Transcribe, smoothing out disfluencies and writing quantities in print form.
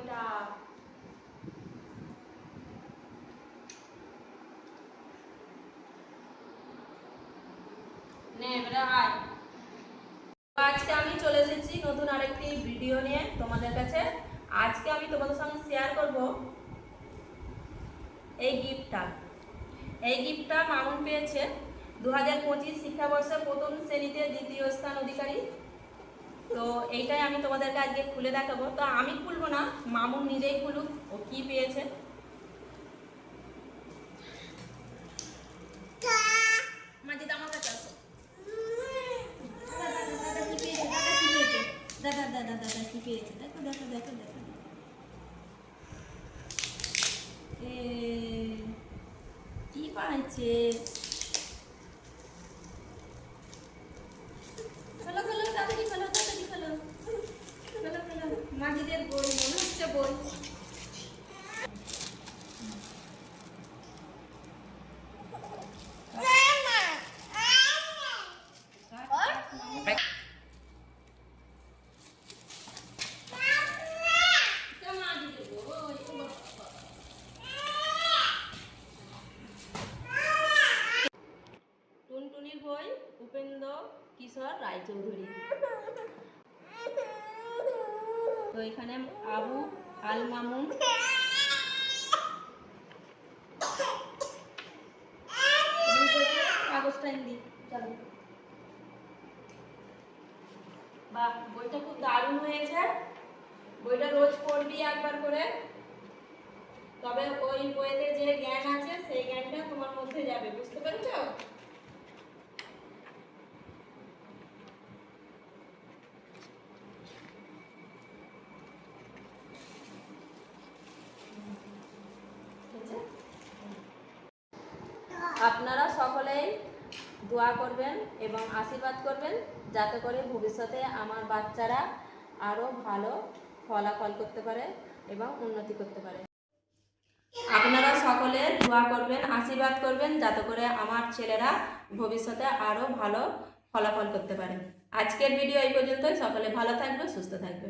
বইটা। নে বেটা আয়। আজকে আমি চলে এসেছি নতুন আরেকটি ভিডিও নিয়ে তোমাদের কাছে। আজকে আমি তোমাদের সঙ্গে শেয়ার করব এই গিফটটা মামুন পেয়েছে 2025 শিক্ষাবর্ষে প্রথম শ্রেণীতে দ্বিতীয় স্থান অধিকারী। তো এইটাই আমি তোমাদেরকে আজকে খুলে দেখাবো। তো আমি খুলবো না, মামুন নিজেই খুলুক ও কি পেয়েছে। মাঝে আমার কাছে আসো। দাদা দাদা দাদা কি পেয়েছে, দেখো দেখো দেখো দেখো। কি পাইছে? খোলো খোলো তাড়াতাড়ি খোলো তাড়াতাড়ি খোলো খোলো খোলো। মাঝিদের বই মনে হচ্ছে বই। টুনটুনির বই উপেন্দ্র কিশোর রায়চৌধুরী। তো এখানে আবু আল মামুন কাগজটা হিন্দি। চলো বাহ, বইটা খুব দারুণ হয়েছে। বইটা রোজ পড়বি একবার করে, তবে ওই বইতে যে জ্ঞান আছে সেই জ্ঞানটা তোমার মধ্যে যাবে, বুঝতে পেরেছো? আপনারা সকলেই দোয়া করবেন এবং আশীর্বাদ করবেন যাতে করে ভবিষ্যতে আমার বাচ্চারা আরও ভালো ফলাফল করতে পারে এবং উন্নতি করতে পারে। আপনারা সকলে দোয়া করবেন, আশীর্বাদ করবেন যাতে করে আমার ছেলেরা ভবিষ্যতে আরও ভালো ফলাফল করতে পারে। আজকের ভিডিও এই পর্যন্তই। সকলে ভালো থাকবে, সুস্থ থাকবে।